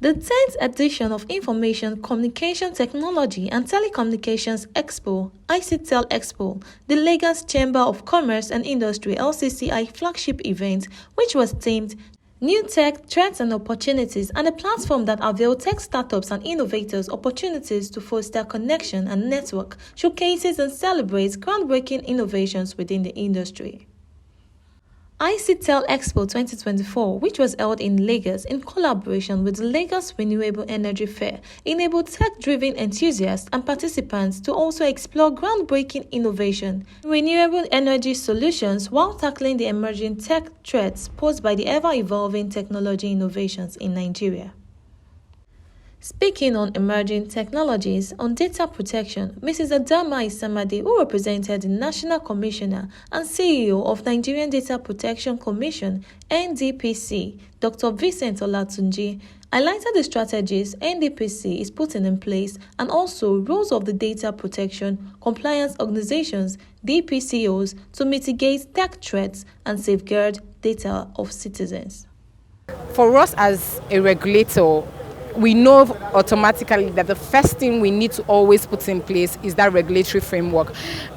The 10th edition of Information, Communication Technology and Telecommunications Expo, Ictel Expo, the Lagos Chamber of Commerce and Industry LCCI flagship event, which was themed New Tech, Threats and Opportunities, and a platform that avails tech startups and innovators opportunities to foster connection and network, showcases and celebrates groundbreaking innovations within the industry. Ictel Expo 2024, which was held in Lagos in collaboration with the Lagos Renewable Energy Fair, enabled tech-driven enthusiasts and participants to also explore groundbreaking innovation in renewable energy solutions while tackling the emerging tech threats posed by the ever-evolving technology innovations in Nigeria. Speaking on emerging technologies on data protection, Mrs. Adama Isamade, who represented the National Commissioner and CEO of Nigerian Data Protection Commission (NDPC), Dr. Vincent Olatunji, highlighted the strategies NDPC is putting in place and also roles of the data protection compliance organizations (DPCOs) to mitigate tech threats and safeguard data of citizens. For us as a regulator, we know automatically that the first thing we need to always put in place is that regulatory framework.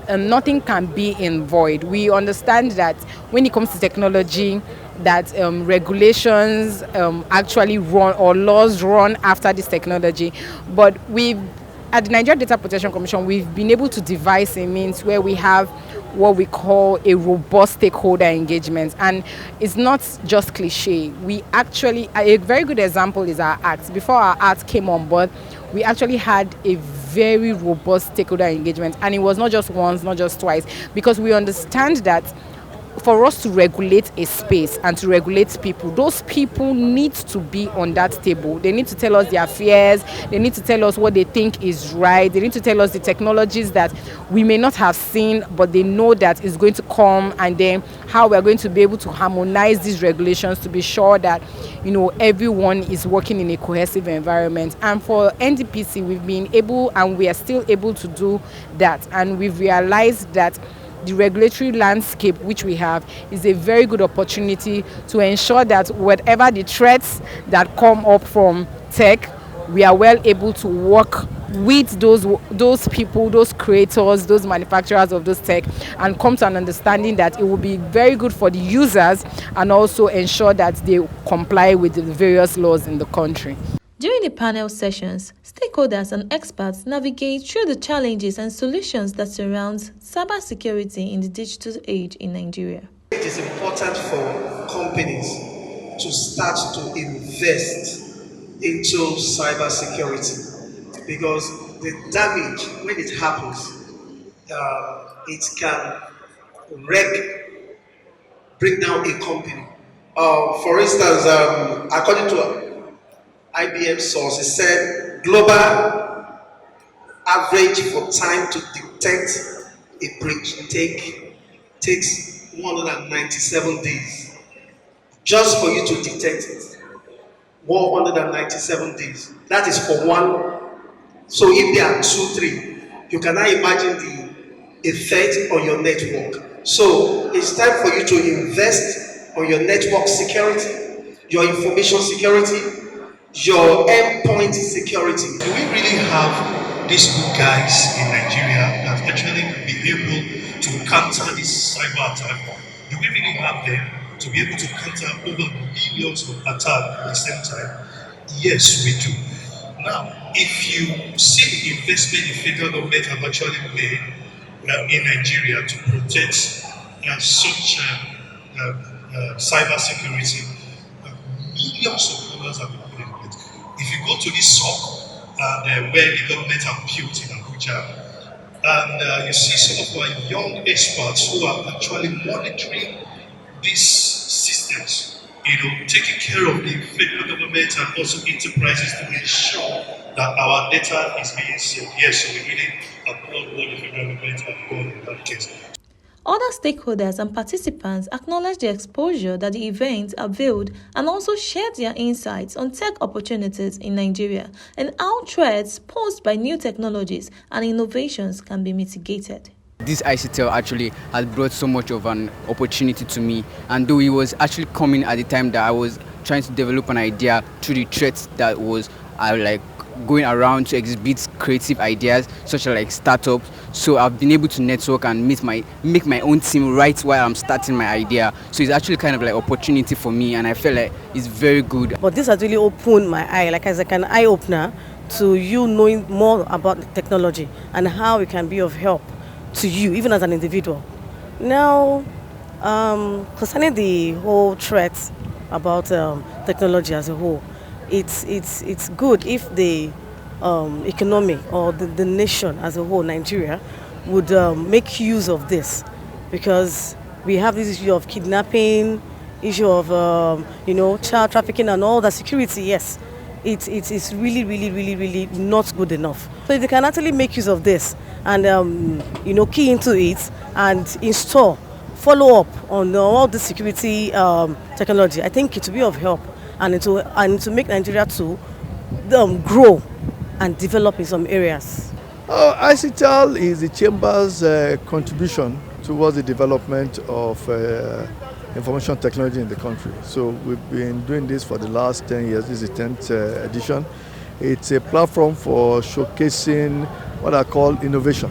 Nothing can be in void. We understand that when it comes to technology, that regulations actually run or laws run after this technology. But at the Nigerian Data Protection Commission, we've been able to devise a means where we have what we call a robust stakeholder engagement, and it's not just cliche. We actually, a very good example is our act. Before our act came on board, we actually had a very robust stakeholder engagement, and it was not just once, not just twice, because we understand that for us to regulate a space and to regulate people, those people need to be on that table. They need to tell us their fears. They need to tell us what they think is right. They need to tell us the technologies that we may not have seen, but they know that is going to come, and then how we're going to be able to harmonize these regulations to be sure that, everyone is working in a cohesive environment. And for NDPC, we've been able, and we are still able to do that. And we've realized that the regulatory landscape which we have is a very good opportunity to ensure that whatever the threats that come up from tech, we are well able to work with those people, those creators, those manufacturers of those tech, and come to an understanding that it will be very good for the users and also ensure that they comply with the various laws in the country. During the panel sessions, stakeholders and experts navigate through the challenges and solutions that surround cybersecurity in the digital age in Nigeria. It is important for companies to start to invest into cybersecurity because the damage, when it happens, it can bring down a company. For instance, according to IBM source, it said global average for time to detect a breach takes 197 days. Just for you to detect it, 197 days. That is for one. So if there are 2, 3, you cannot imagine the effect on your network. So it's time for you to invest on your network security, your information security, your endpoint security. Do we really have these good guys in Nigeria that actually be able to counter this cyber attack? Do we really have them to be able to counter over millions of attacks at the same time? Yes, we do. Now, if you see the investment the federal government have actually made in Nigeria to protect such cyber security, millions of dollars have been put in it. If you go to this SOC and where the government have built in Abuja, and you see some of our young experts who are actually monitoring these systems, taking care of the federal government and also enterprises to ensure that our data is being safe. Yes, so we really applaud what the federal government have done in that case. Other stakeholders and participants acknowledged the exposure that the event availed and also shared their insights on tech opportunities in Nigeria and how threats posed by new technologies and innovations can be mitigated. This Ictel actually has brought so much of an opportunity to me, and though it was actually coming at the time that I was trying to develop an idea through the threats that was like going around to exhibit creative ideas such as like startups. So I've been able to network and make my own team right while I'm starting my idea. So it's actually kind of like opportunity for me, and I feel like it's very good. But this has really opened my eye, like as like an eye opener to you knowing more about the technology and how it can be of help to you, even as an individual. Now, concerning the whole threat about technology as a whole, it's good if the economy or the nation as a whole, Nigeria, would make use of this, because we have this issue of kidnapping, issue of child trafficking and all that. Security, yes, it's really not good enough. So if they can actually make use of this and key into it and install, follow up on all the security technology, I think it will be of help and to make Nigeria to grow and develop in some areas. Ictel is the Chamber's contribution towards the development of information technology in the country. So we've been doing this for the last 10 years. This is the 10th edition. It's a platform for showcasing what I call innovation.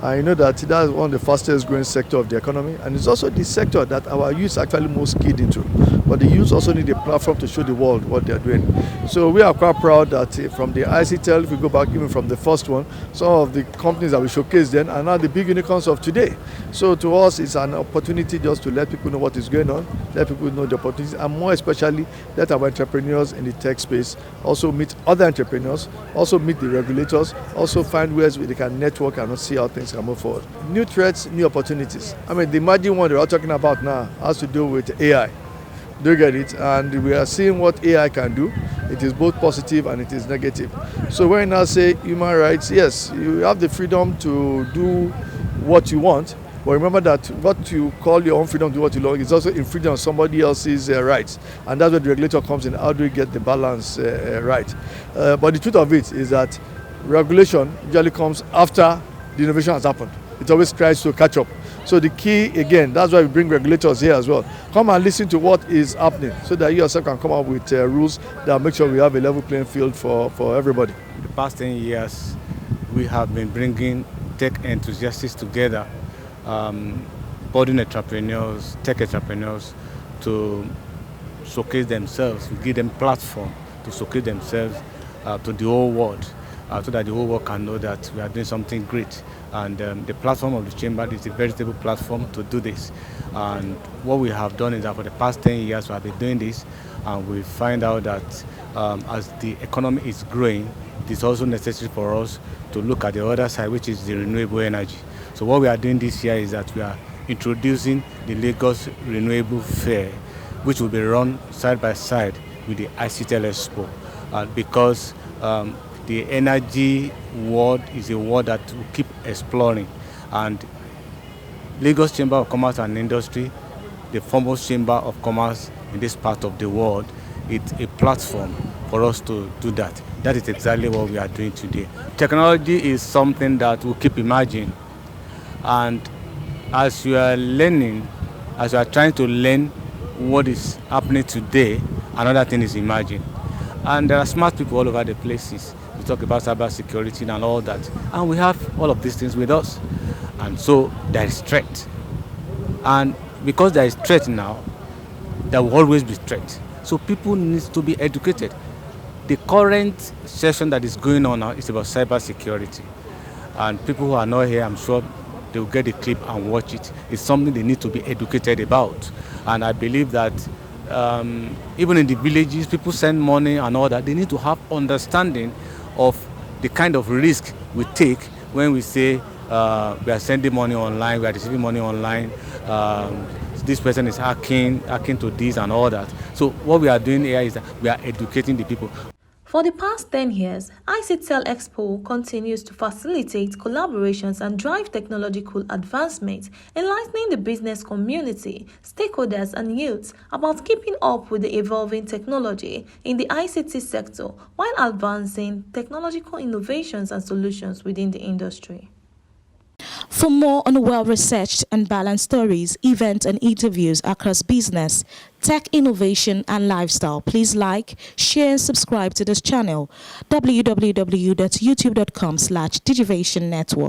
I know that that is one of the fastest growing sector of the economy, and it's also the sector that our youth actually most keyed into. But the youth also need a platform to show the world what they are doing. So we are quite proud that from the Ictel, if we go back even from the first one, some of the companies that we showcased then are now the big unicorns of today. So to us, it's an opportunity just to let people know what is going on, let people know the opportunities, and more especially let our entrepreneurs in the tech space also meet other entrepreneurs, also meet the regulators, also find ways where they can network and see how things can move forward. New threats, new opportunities. I mean, the emerging one we're all talking about now has to do with AI. Do you get it? And we are seeing what AI can do. It is both positive and it is negative. So when I say human rights, yes, you have the freedom to do what you want, but remember that what you call your own freedom to do what you want is also infringing on somebody else's rights. And that's where the regulator comes in. How do we get the balance right? But the truth of it is that regulation usually comes after the innovation has happened. It always tries to catch up. So the key, again, that's why we bring regulators here as well. Come and listen to what is happening so that you yourself can come up with rules that make sure we have a level playing field for everybody. In the past 10 years, we have been bringing tech enthusiasts together, budding entrepreneurs, tech entrepreneurs, to showcase themselves, to give them platform to showcase themselves to the whole world, so that the whole world can know that we are doing something great. And the platform of the Chamber is a very stable platform to do this. And what we have done is that for the past 10 years we have been doing this, and we find out that as the economy is growing, it is also necessary for us to look at the other side, which is the renewable energy. So what we are doing this year is that we are introducing the Lagos Renewable Fair, which will be run side by side with the Ictel Expo, because the energy world is a world that we keep exploring, and Lagos Chamber of Commerce and Industry, the foremost chamber of commerce in this part of the world, it's a platform for us to do that. That is exactly what we are doing today. Technology is something that we keep emerging, and as you are learning, as you are trying to learn what is happening today, another thing is emerging. And there are smart people all over the places. We talk about cyber security and all that, and we have all of these things with us. And so there is threat, and because there is threat now, there will always be threat. So people need to be educated. The current session that is going on now is about cyber security, and people who are not here, I'm sure they will get the clip and watch it. It's something they need to be educated about, and I believe that even in the villages, people send money and all that. They need to have understanding of the kind of risk we take when we say we are sending money online, we are receiving money online, this person is hacking to this and all that. So what we are doing here is that we are educating the people. For the past 10 years, Ictel Expo continues to facilitate collaborations and drive technological advancement, enlightening the business community, stakeholders and youths about keeping up with the evolving technology in the ICT sector while advancing technological innovations and solutions within the industry. For more on well-researched and balanced stories, events and interviews across business, tech innovation and lifestyle, please like, share and subscribe to this channel, www.youtube.com/Digivation Network.